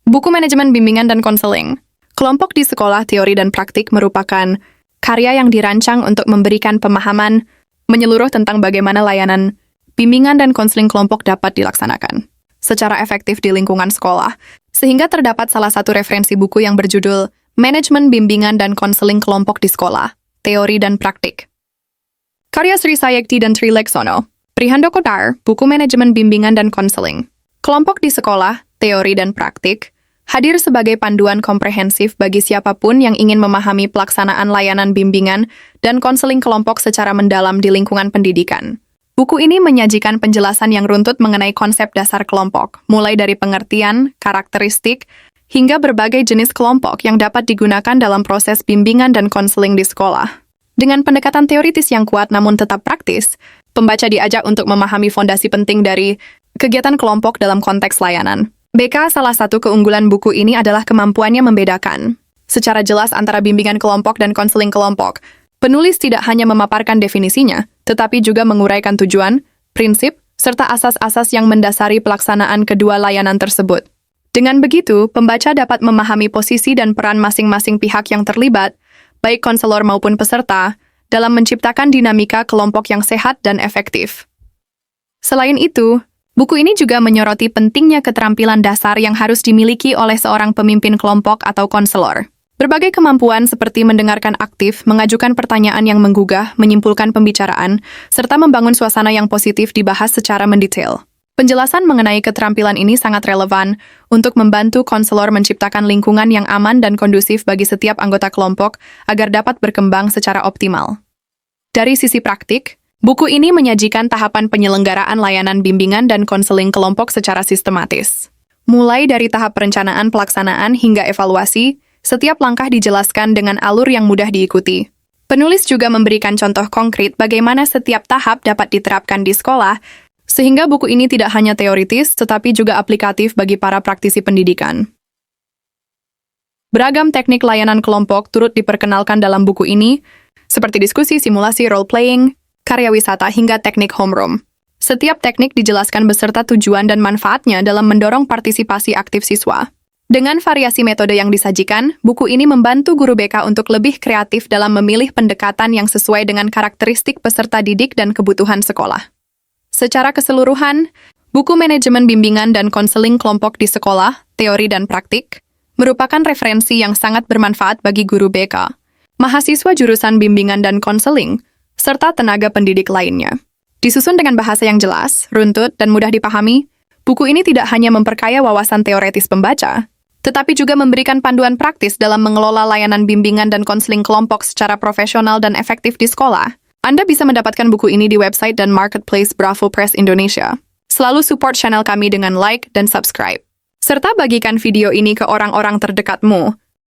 Buku Manajemen Bimbingan dan Konseling. Kelompok di sekolah teori dan praktik merupakan karya yang dirancang untuk memberikan pemahaman menyeluruh tentang bagaimana layanan bimbingan dan konseling kelompok dapat dilaksanakan secara efektif di lingkungan sekolah, sehingga terdapat salah satu referensi buku yang berjudul Manajemen Bimbingan dan Konseling Kelompok di Sekolah, Teori dan Praktik. Karya Sri Sayekti dan Tri Leksono, Prihandoko Dar, Buku Manajemen Bimbingan dan Konseling. Kelompok di sekolah, teori dan praktik, hadir sebagai panduan komprehensif bagi siapapun yang ingin memahami pelaksanaan layanan bimbingan dan konseling kelompok secara mendalam di lingkungan pendidikan. Buku ini menyajikan penjelasan yang runtut mengenai konsep dasar kelompok, mulai dari pengertian, karakteristik, hingga berbagai jenis kelompok yang dapat digunakan dalam proses bimbingan dan konseling di sekolah. Dengan pendekatan teoritis yang kuat namun tetap praktis, pembaca diajak untuk memahami fondasi penting dari kegiatan kelompok dalam konteks layanan. BK, salah satu keunggulan buku ini adalah kemampuannya membedakan secara jelas antara bimbingan kelompok dan konseling kelompok. Penulis tidak hanya memaparkan definisinya, tetapi juga menguraikan tujuan, prinsip, serta asas-asas yang mendasari pelaksanaan kedua layanan tersebut. Dengan begitu, pembaca dapat memahami posisi dan peran masing-masing pihak yang terlibat, baik konselor maupun peserta, dalam menciptakan dinamika kelompok yang sehat dan efektif. Selain itu, buku ini juga menyoroti pentingnya keterampilan dasar yang harus dimiliki oleh seorang pemimpin kelompok atau konselor. Berbagai kemampuan seperti mendengarkan aktif, mengajukan pertanyaan yang menggugah, menyimpulkan pembicaraan, serta membangun suasana yang positif dibahas secara mendetail. Penjelasan mengenai keterampilan ini sangat relevan untuk membantu konselor menciptakan lingkungan yang aman dan kondusif bagi setiap anggota kelompok agar dapat berkembang secara optimal. Dari sisi praktik, buku ini menyajikan tahapan penyelenggaraan layanan bimbingan dan konseling kelompok secara sistematis. Mulai dari tahap perencanaan pelaksanaan hingga evaluasi, setiap langkah dijelaskan dengan alur yang mudah diikuti. Penulis juga memberikan contoh konkret bagaimana setiap tahap dapat diterapkan di sekolah, sehingga buku ini tidak hanya teoritis, tetapi juga aplikatif bagi para praktisi pendidikan. Beragam teknik layanan kelompok turut diperkenalkan dalam buku ini, seperti diskusi, simulasi, role-playing, karya wisata, hingga teknik homeroom. Setiap teknik dijelaskan beserta tujuan dan manfaatnya dalam mendorong partisipasi aktif siswa. Dengan variasi metode yang disajikan, buku ini membantu guru BK untuk lebih kreatif dalam memilih pendekatan yang sesuai dengan karakteristik peserta didik dan kebutuhan sekolah. Secara keseluruhan, buku Manajemen Bimbingan dan Konseling Kelompok di Sekolah, Teori dan Praktik, merupakan referensi yang sangat bermanfaat bagi guru BK, mahasiswa jurusan bimbingan dan konseling, serta tenaga pendidik lainnya. Disusun dengan bahasa yang jelas, runtut, dan mudah dipahami, buku ini tidak hanya memperkaya wawasan teoretis pembaca, tetapi juga memberikan panduan praktis dalam mengelola layanan bimbingan dan konseling kelompok secara profesional dan efektif di sekolah. Anda bisa mendapatkan buku ini di website dan marketplace Bravo Press Indonesia. Selalu support channel kami dengan like dan subscribe. Serta bagikan video ini ke orang-orang terdekatmu